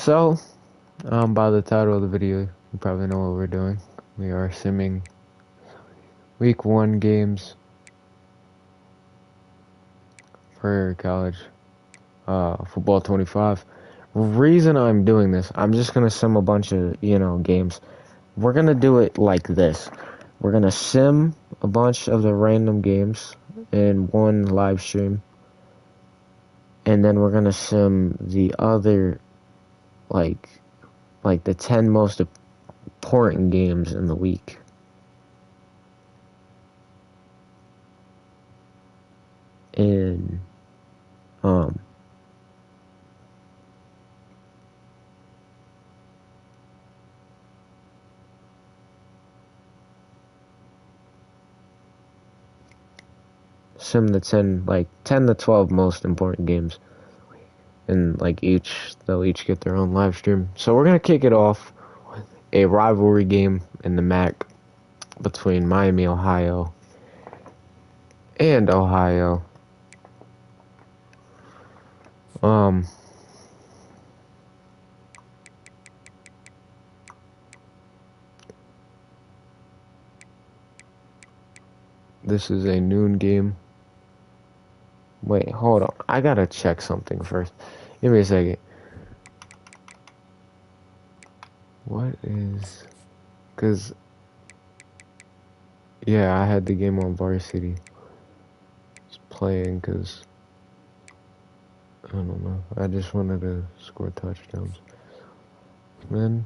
So, by the title of the video, you probably know what we're doing. We are simming week 1 games for college football 25. Reason I'm doing this, I'm just gonna sim a bunch of games. We're gonna do it like this. We're gonna sim a bunch of the random games in one live stream, and then we're gonna sim the other like the 10 most important games in the week. And sim the 10 to 12 most important games, and they'll each get their own live stream. So we're gonna kick it off with a rivalry game in the MAC between Miami, Ohio and Ohio. This is a noon game. Wait, hold on. I gotta check something first. Give me a second. What is... Because... Yeah, I had the game on varsity. Just playing because... I don't know. I just wanted to score touchdowns. Then...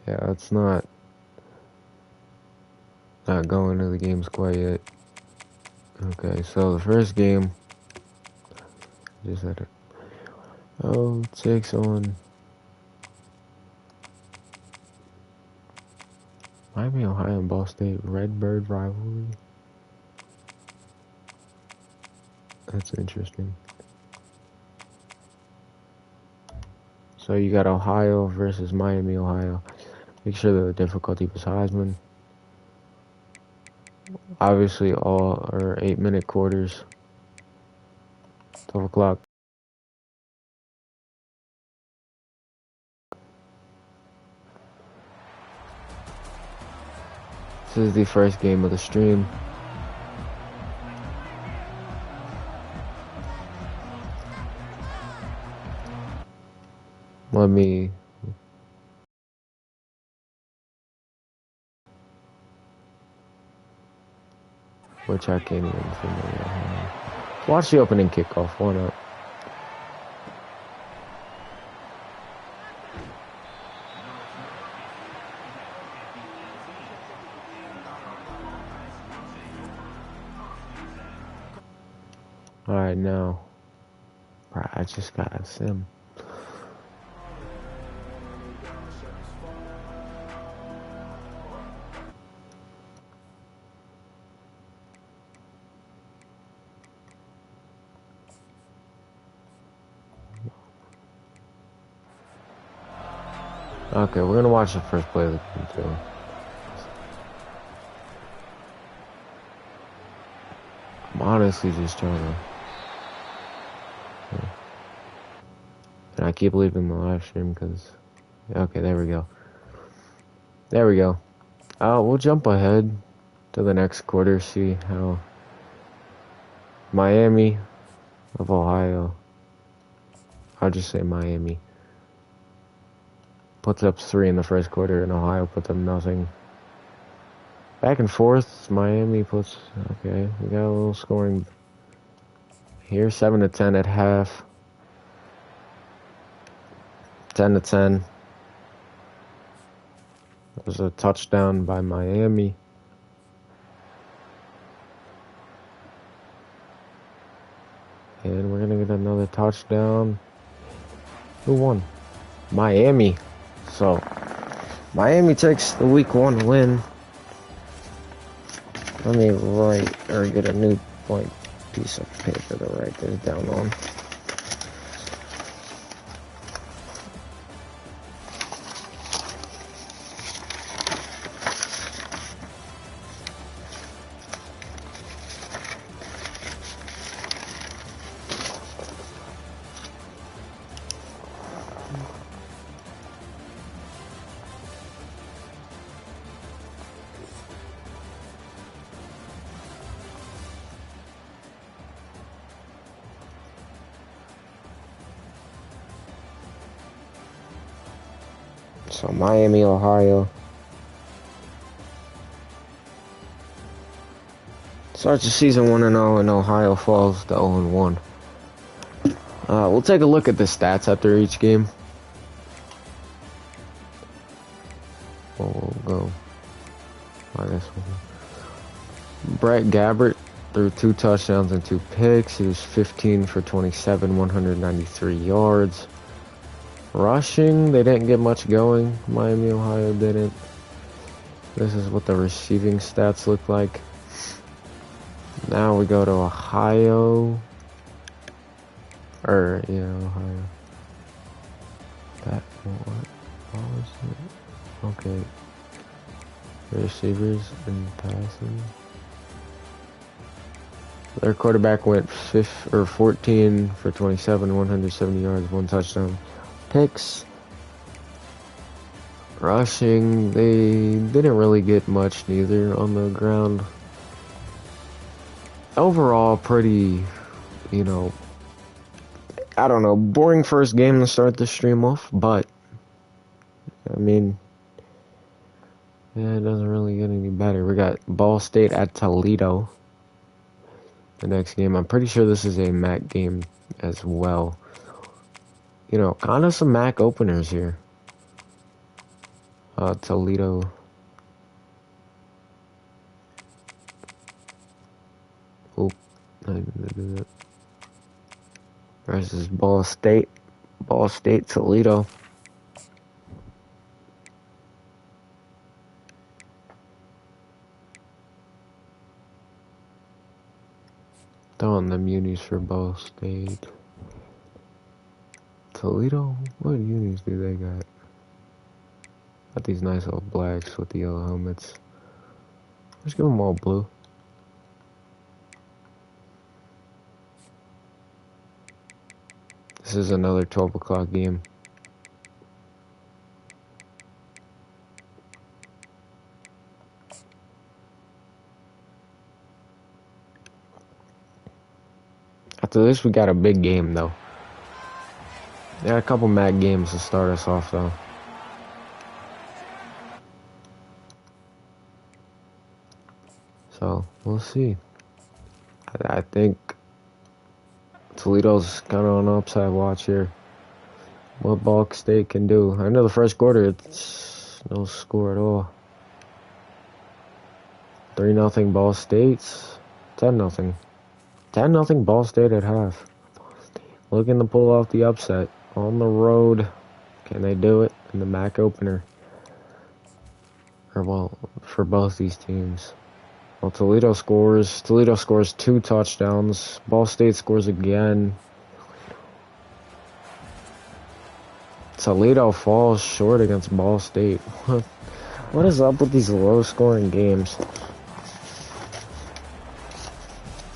Yeah, it's not going to the games quite yet. Okay, so the first game... Just had it. Takes on... Miami, Ohio, and Ball State Redbird rivalry. That's interesting. So you got Ohio versus Miami, Ohio. Make sure the difficulty was Heisman. Obviously, all are 8-minute quarters. 12 o'clock. This is the first game of the stream. Let me... Which I can't even familiar. Watch the opening kickoff. Why not? Alright, now. Right, I just got a sim. Okay, we're gonna watch the first play of the game too. I'm honestly just trying to... And I keep leaving the live stream because... Okay, there we go. There we go. We'll jump ahead to the next quarter, see how Miami of Ohio, I'll just say Miami, puts up 3 in the first quarter, and Ohio puts up nothing. Back and forth, Miami puts... Okay, we got a little scoring here. 7-10 at half. 10-10. It was a touchdown by Miami. And we're gonna get another touchdown. Who won? Miami. So, Miami takes the week 1 win. Let me write, or get a new blank piece of paper to write this down on. So Miami, Ohio. Starts the season 1-0, and Ohio falls to 0-1. We'll take a look at the stats after each game. We'll go minus one. Brett Gabbert threw 2 touchdowns and 2 picks. He was 15 for 27, 193 yards. Rushing, they didn't get much going. Miami, Ohio didn't. This is what the receiving stats look like. Now we go to Ohio. Ohio. What was it? Okay. Receivers and passing. Their quarterback went 14 for 27, 170 yards, 1 touchdown. Picks. Rushing, they didn't really get much neither on the ground. Overall, pretty, I don't know, boring first game to start the stream off, but, I mean, yeah, it doesn't really get any better. We got Ball State at Toledo. The next game, I'm pretty sure this is a MAC game as well. Kind of some MAC openers here. Toledo. Oop, I didn't do that. Versus Ball State. Ball State, Toledo. Throwing the unis for Ball State. Toledo? What unis do they got? Got these nice little blacks with the yellow helmets. Let's give them all blue. This is another 12 o'clock game. After this, we got a big game, though. Got a couple MAC games to start us off, though. So, we'll see. I think Toledo's kind of on the upside watch here. What Ball State can do. I know the first quarter, it's no score at all. 3-0 Ball State. 10-0. 10-0 Ball State at half. Looking to pull off the upset on the road. Can they do it in the MAC opener? For both these teams. Well, Toledo scores. Toledo scores 2 touchdowns. Ball State scores again. Toledo falls short against Ball State. What is up with these low-scoring games?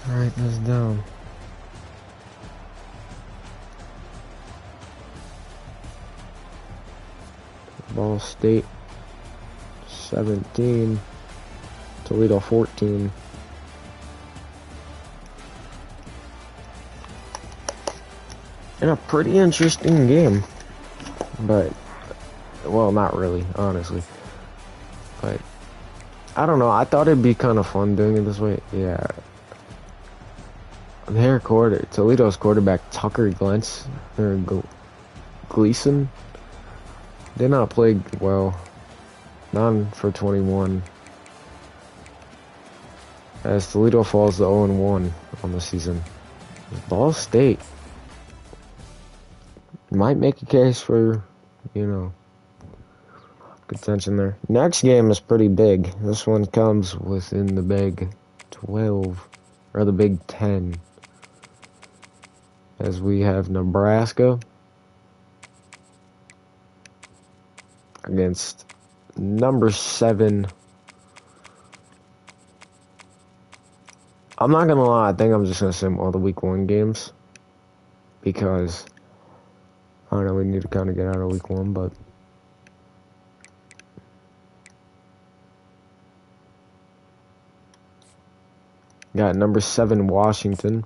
Write this down. Ball State 17. Toledo 14. And a pretty interesting game. But, well, not really, honestly. But, I don't know. I thought it'd be kind of fun doing it this way. Yeah. Toledo's quarterback, Tucker Gleason, did not play well. 9 for 21. As Toledo falls to 0-1 on the season. Ball State might make a case for, contention there. Next game is pretty big. This one comes within the Big 12, or the Big 10. As we have Nebraska against number 7. I'm not gonna lie, I think I'm just gonna sim all the week 1 games. Because, I don't know, we need to kind of get out of week 1, but. Got number 7, Washington.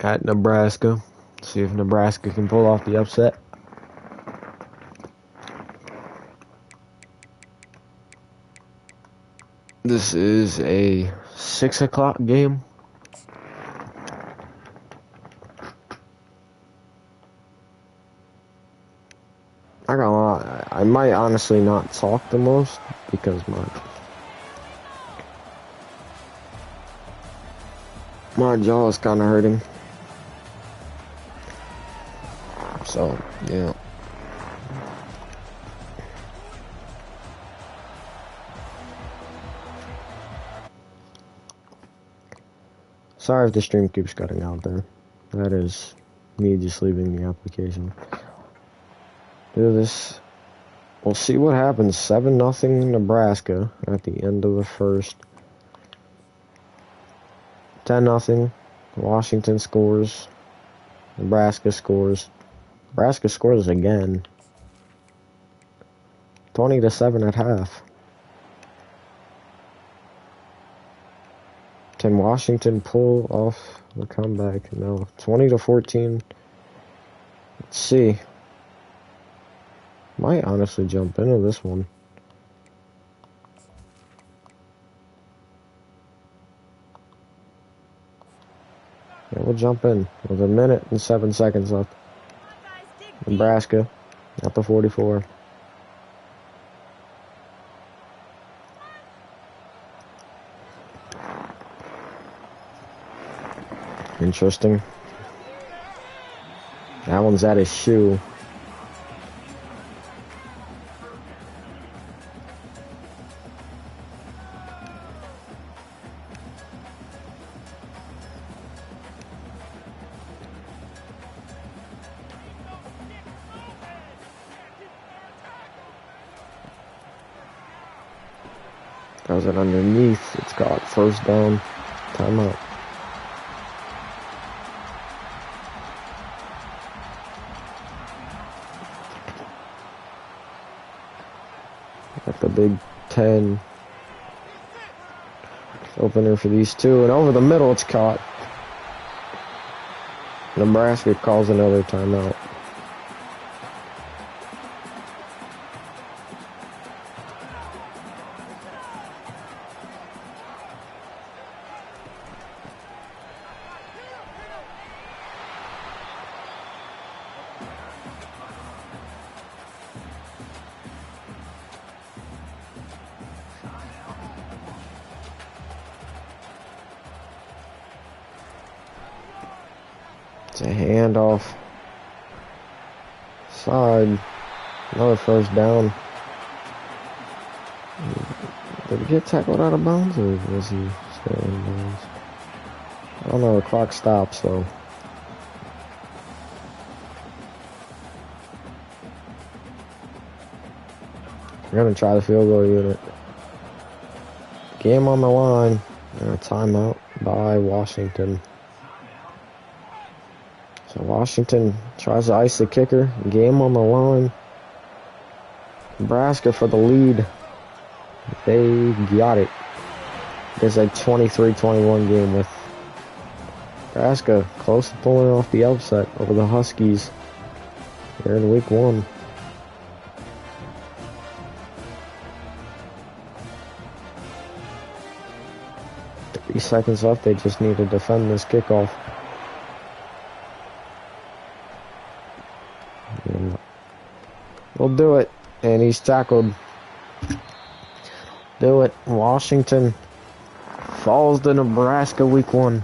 at Nebraska. See if Nebraska can pull off the upset. This is a 6 o'clock game. I gotta lie, I might honestly not talk the most because my jaw is kind of hurting. So, yeah. Sorry if the stream keeps cutting out there. That is me just leaving the application. Do this. We'll see what happens. 7-0 Nebraska at the end of the first. 10-0. Washington scores. Nebraska scores. Nebraska scores again. 20-7 at half. Can Washington pull off the comeback? No. 20-14. Let's see. Might honestly jump into this one. Yeah, we'll jump in with 1 minute and 7 seconds left. Nebraska at the 44. Interesting. That one's at his shoe. Throws it underneath. It's got first down. Timeout. At the Big Ten opener for these two, and over the middle it's caught. Nebraska calls another timeout. It's a handoff. Side. Another first down. Did he get tackled out of bounds, or was he still in bounds? I don't know, the clock stops, so. We're gonna try the field goal unit. Game on the line. And a timeout by Washington. So Washington tries to ice the kicker. Game on the line. Nebraska for the lead. They got it. It's a 23-21 game with Nebraska close to pulling off the upset over the Huskies here in week 1. Seconds left. They just need to defend this kickoff. And we'll do it. And he's tackled. Do it. Washington falls to Nebraska week 1.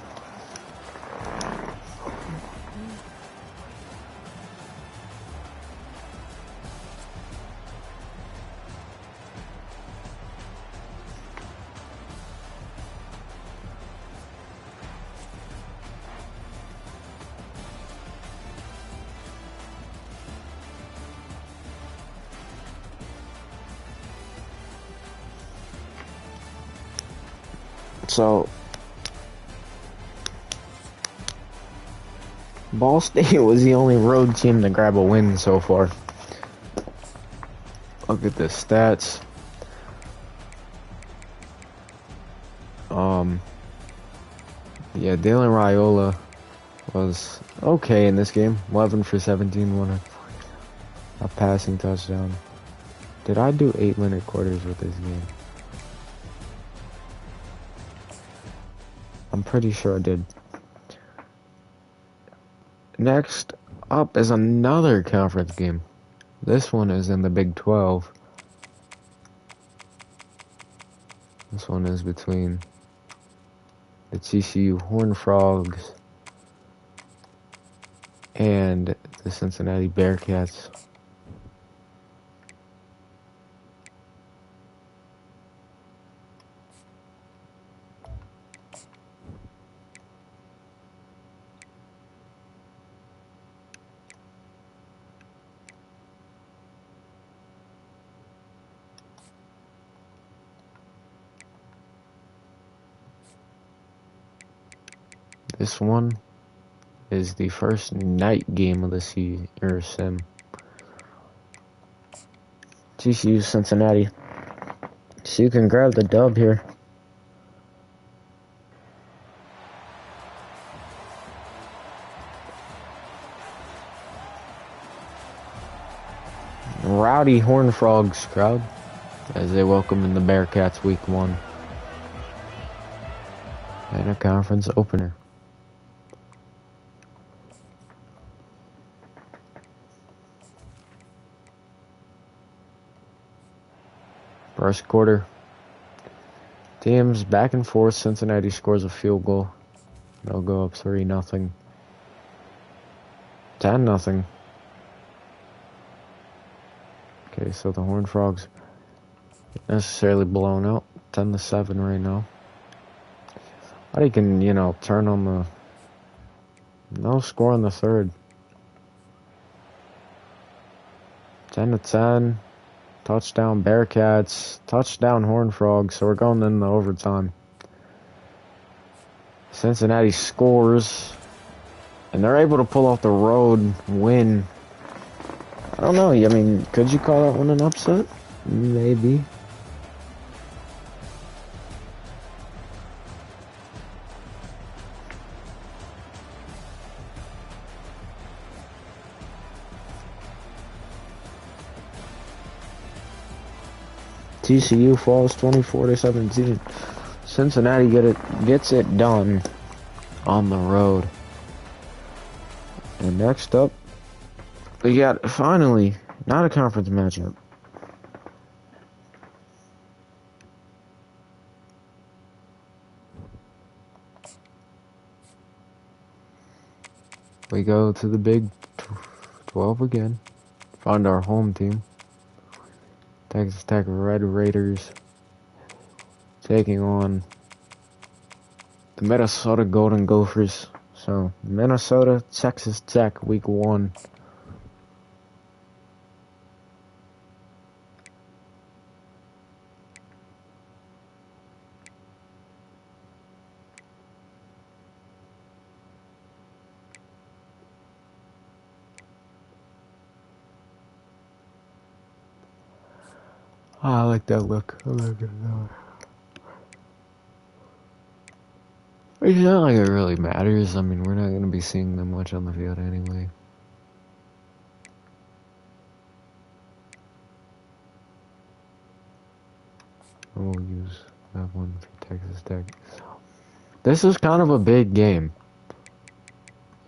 So, Ball State was the only road team to grab a win so far. Look at the stats. Yeah, Dalen Raiola was okay in this game. 11 for 17, won a passing touchdown. Did I do 8-minute quarters with this game? I'm pretty sure I did. Next up is another conference game. This one is in the Big 12. This one is between the TCU Horned Frogs and the Cincinnati Bearcats. This one is the first night game of the sim. TCU Cincinnati. So you can grab the dub here. Rowdy Horned Frogs crowd as they welcome in the Bearcats week 1 and a conference opener. First quarter, teams back and forth. Cincinnati scores a field goal. They'll go up 3-0. 10-0. Okay, so the Horned Frogs necessarily blown out. 10-7 right now. But he can, turn on the... No score in the third. 10-10. Touchdown Bearcats. Touchdown Horned Frogs. So we're going into overtime. Cincinnati scores. And they're able to pull off the road win. I don't know. I mean, could you call that one an upset? Maybe. TCU falls 24-17. Cincinnati gets it done on the road. And next up, we got finally not a conference matchup. We go to the Big 12 again. Find our home team. Texas Tech Red Raiders taking on the Minnesota Golden Gophers. So, Minnesota, Texas Tech, week 1. Oh, I like that look. I like it. It's not like it really matters. I mean, we're not going to be seeing them much on the field anyway. We'll use that one for Texas Tech. This is kind of a big game.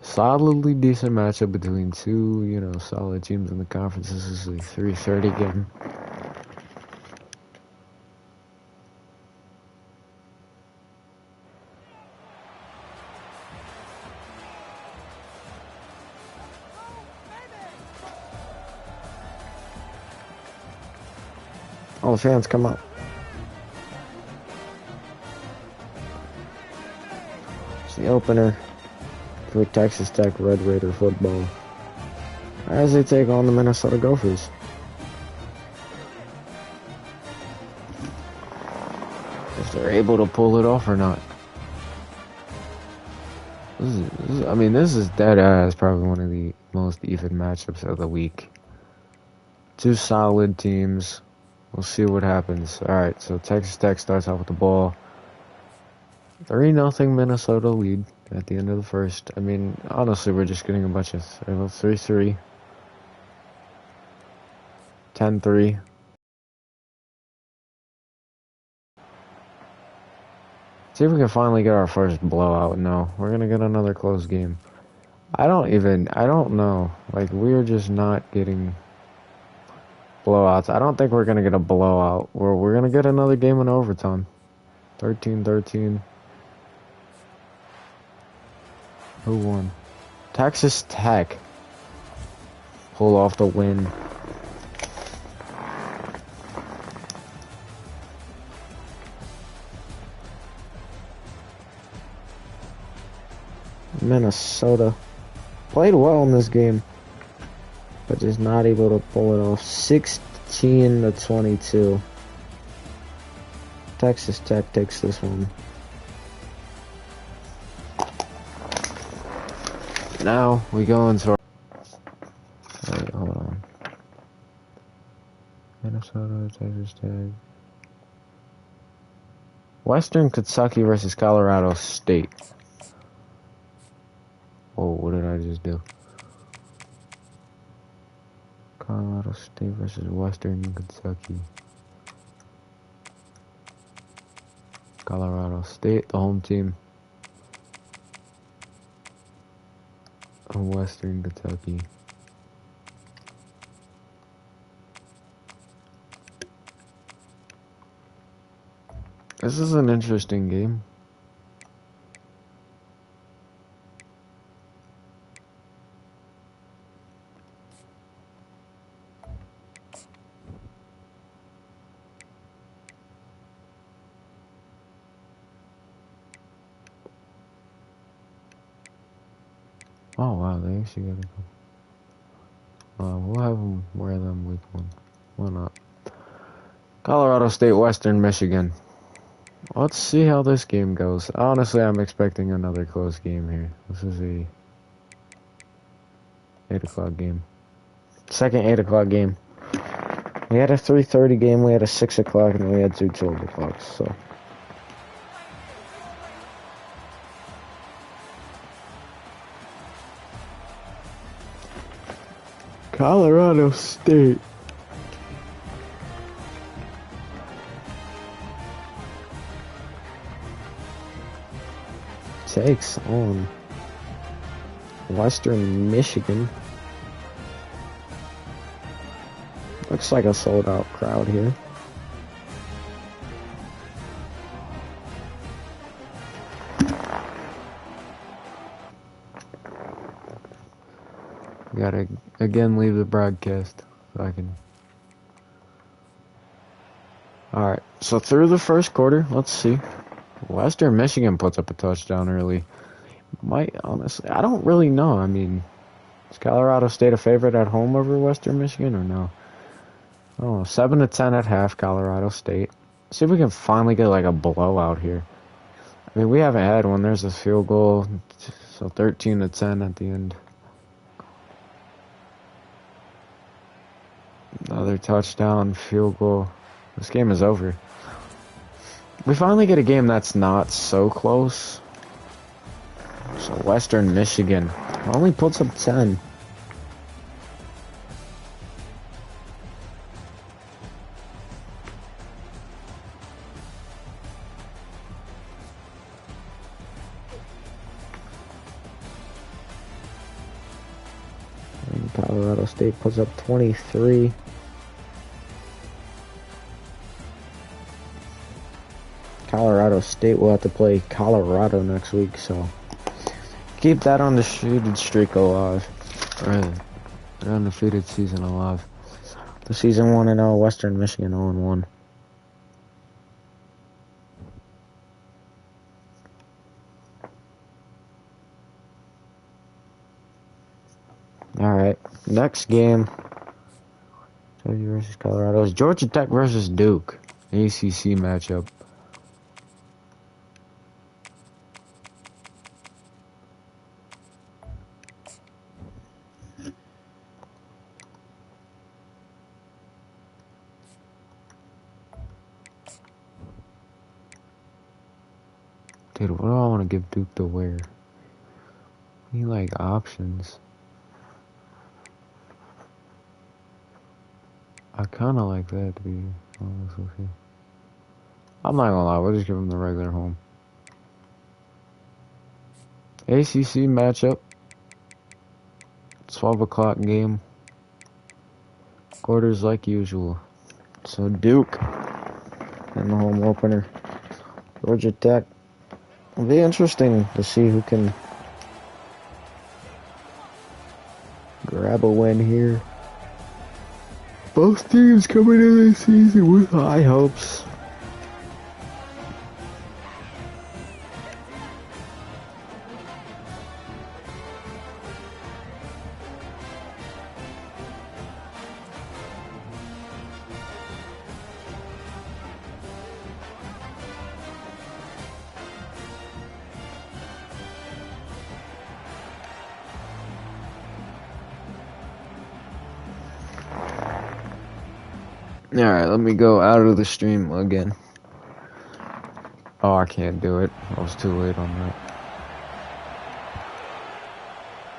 Solidly decent matchup between two, solid teams in the conference. This is a 3:30 game. All the fans come out. It's the opener for Texas Tech Red Raider football as they take on the Minnesota Gophers. If they're able to pull it off or not. This is dead ass probably one of the most even matchups of the week. Two solid teams. We'll see what happens. Alright, so Texas Tech starts out with the ball. 3-0 Minnesota lead at the end of the first. I mean, honestly, we're just getting a bunch of 3-3, 10-3. See if we can finally get our first blowout. No, we're gonna get another close game. I don't know. Like, we're just not getting blowouts. I don't think we're gonna get a blowout. We're gonna get another game in overtime. 13-13. Who won? Texas Tech. Pull off the win. Minnesota played well in this game, but just not able to pull it off. 16-22. Texas Tech takes this one. Now we go into our... Wait, hold on. Minnesota, Texas Tech. Western Kentucky versus Colorado State. Oh, what did I just do? Colorado State versus Western Kentucky. Colorado State, the home team. Western Kentucky. This is an interesting game. Oh wow, they actually got to go. We'll have them wear them week 1. Why not? Colorado State, Western Michigan. Let's see how this game goes. Honestly, I'm expecting another close game here. This is a 8 o'clock game. Second 8 o'clock game. We had a 3:30 game, we had a 6 o'clock, and we had 2 12 o'clocks, so. Colorado State. Takes on Western Michigan. Looks like a sold out crowd here. Gotta again leave the broadcast so I can. Alright, so through the first quarter, let's see. Western Michigan puts up a touchdown early. Might honestly, I don't really know. I mean, is Colorado State a favorite at home over Western Michigan or no? Oh, 7-10 at half, Colorado State. See if we can finally get like a blowout here. I mean, we haven't had one. There's a field goal, so 13-10 at the end. Another touchdown, field goal. This game is over. We finally get a game that's not so close. So Western Michigan only puts up 10. And Colorado State puts up 23. Colorado State will have to play Colorado next week, so keep that undefeated streak alive. Or their undefeated season alive. The season 1-0, Western Michigan 0-1. Alright, next game. Georgia versus Colorado. It's Georgia Tech versus Duke. ACC matchup. Dude, what do I want to give Duke to wear? I need like options. I kind of like that, to be honest with you. I'm not gonna lie, we'll just give him the regular home. ACC matchup. 12 o'clock game. Quarters like usual. So Duke in the home opener. Georgia Tech. It'll be interesting to see who can grab a win here. Both teams coming in this season with high hopes. Alright, let me go out of the stream again. Oh, I can't do it. I was too late on that.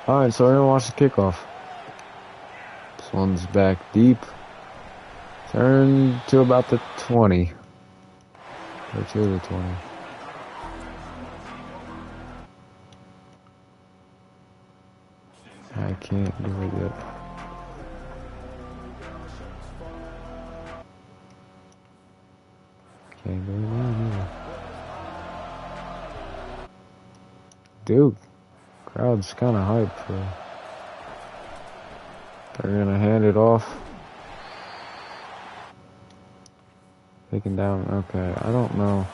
Alright, so we're gonna watch the kickoff. This one's back deep. Turn to about the 20. Or to the 20. I can't do it yet. Can't do it now either. Dude, crowd's kind of hyped for. They're gonna hand it off. Taken down. Okay, I don't know.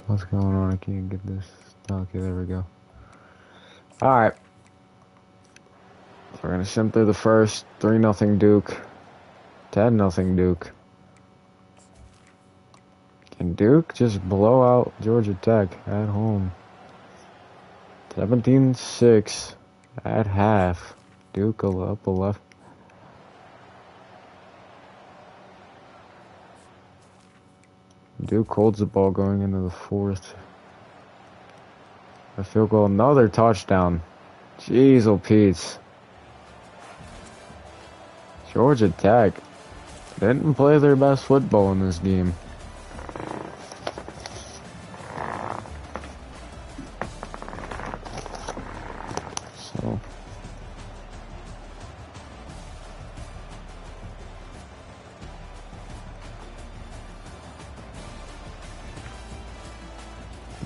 What's going on? I can't get this. Okay, there we go. Alright. So we're gonna sim through the first. 3-0 Duke. 10-0 Duke. Can Duke just blow out Georgia Tech at home? 17-6 at half. Duke up 11. Duke holds the ball going into the fourth. A field goal, another touchdown. Jeez, oh Pete. Georgia Tech didn't play their best football in this game. So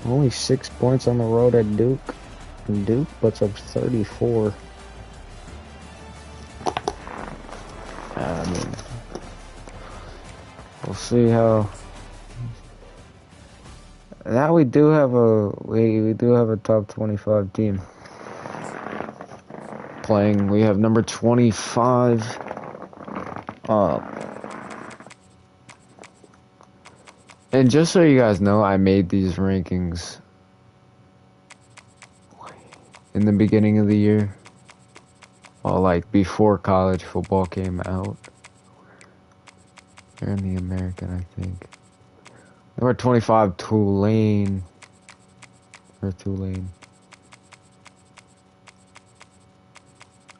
only 6 points on the road at Duke. And Duke puts up 34. I mean, we'll see how. Now we do have a top 25 team playing. We have number 25. And just so you guys know, I made these rankings in the beginning of the year. Well, like before college football came out. They're in the American, I think. Number 25, Tulane. Or Tulane.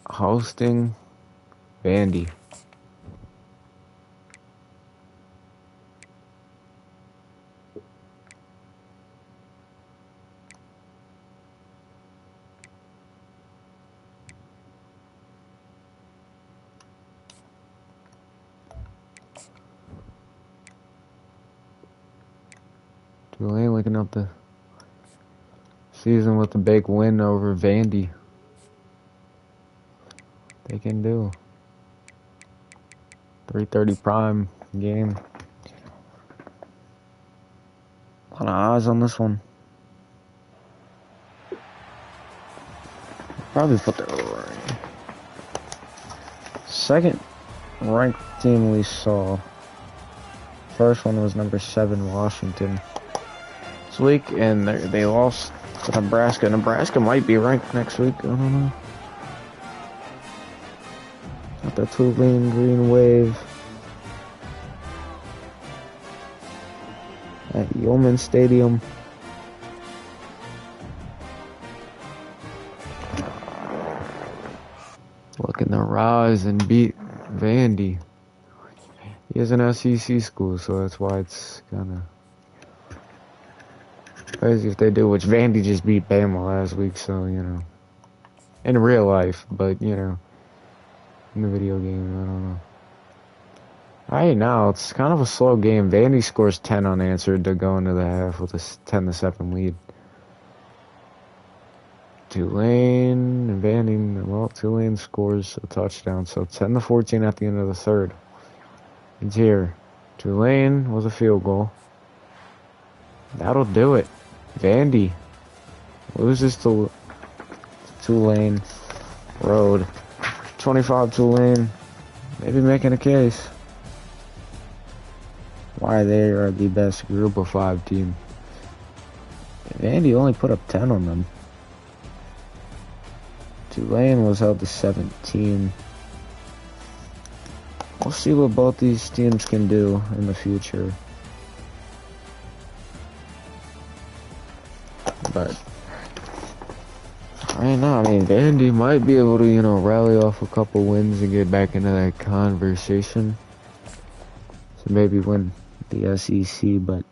Hosting Vandy. Tulane looking up the season with a big win over Vandy. They can do. 3:30 prime game. A lot of eyes on this one. Probably put the second ranked team we saw. First one was number 7 Washington this week, and they lost to Nebraska. Nebraska might be ranked next week. I don't know. Got the Tulane Green Wave. at Yeoman Stadium. Looking to rise and beat Vandy. He is an SEC school, so that's why it's kind of crazy if they do, which Vandy just beat Bama last week, so, you know. In real life, but, you know, in the video game, I don't know. Right now, it's kind of a slow game. Vandy scores 10 unanswered to go into the half with a 10-7 lead. Tulane and Vandy, well, Tulane scores a touchdown, so 10-14 at the end of the third. It's here. Tulane with a field goal. That'll do it. Vandy loses to Tulane Road. 25 Tulane. Maybe making a case why they are the best group of 5 team. Vandy only put up 10 on them. Tulane was held to 17. We'll see what both these teams can do in the future. But right now, I mean, Vandy might be able to, you know, rally off a couple wins and get back into that conversation. So maybe win the SEC, but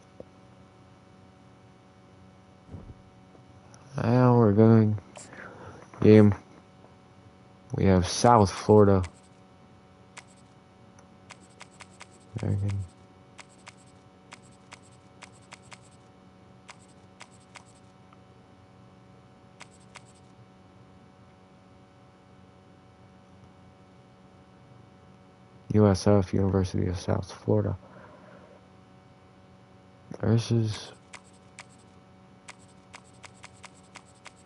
now we're going game. We have South Florida. American. USF, University of South Florida, versus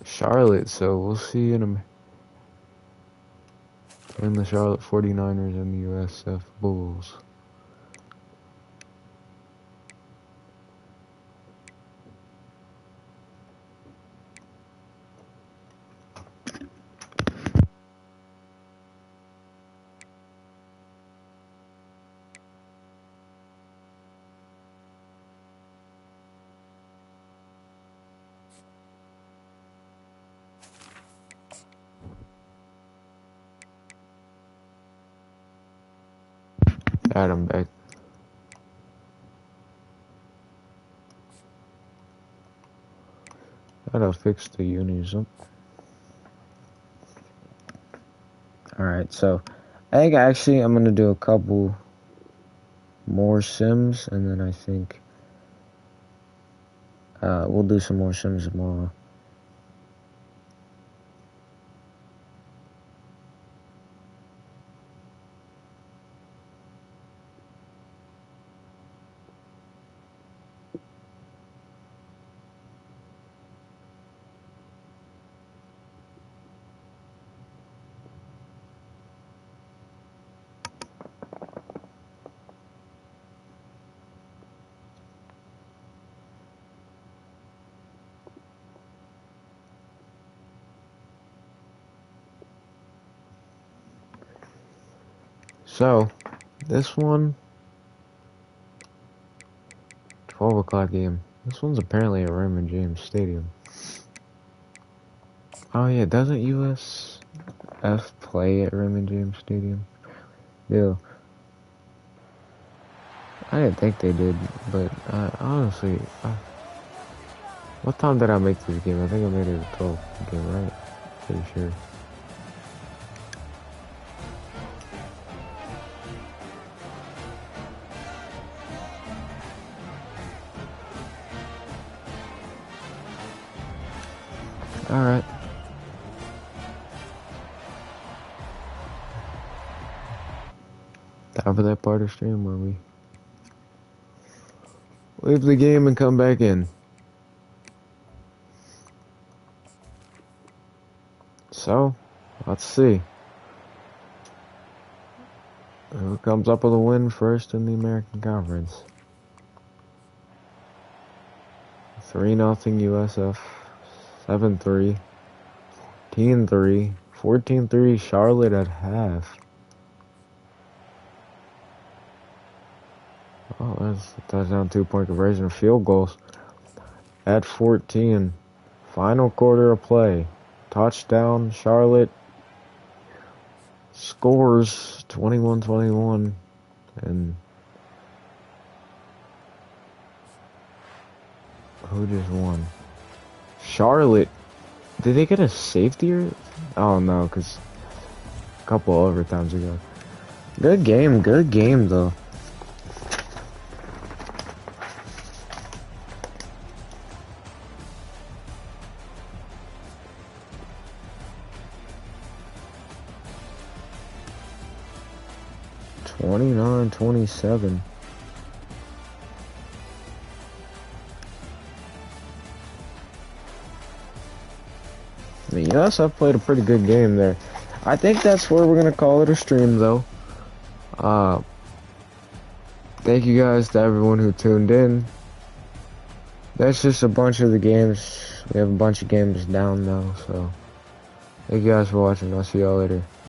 Charlotte. So we'll see in the Charlotte 49ers and the USF Bulls. Adam back. Gotta fix the unis up. Alright, so I think actually I'm gonna do a couple more sims, and then I think we'll do some more sims tomorrow. So, this one, 12 o'clock game. This one's apparently at Raymond James Stadium. Oh yeah, doesn't USF play at Raymond James Stadium? Yeah. I didn't think they did, but honestly, what time did I make this game? I think I made it a 12 game, right? Pretty sure. Alright. Time for that part of stream where we leave the game and come back in. So, let's see. Who comes up with a win first in the American Conference? 3-0 USF, 7-3, 14-3, 14-3 Charlotte at half. Oh, that's a touchdown, 2-point conversion, field goals. At 14. Final quarter of play. Touchdown, Charlotte. Scores 21-21. And who just won? Charlotte. Did they get a safety or? Oh no, because a couple overtimes ago. Good game though. (29-27). Yes, I played a pretty good game there. I think that's where we're gonna call it a stream though. Thank you guys to everyone who tuned in. That's just a bunch of the games. We have a bunch of games down now, so thank you guys for watching. I'll see y'all later.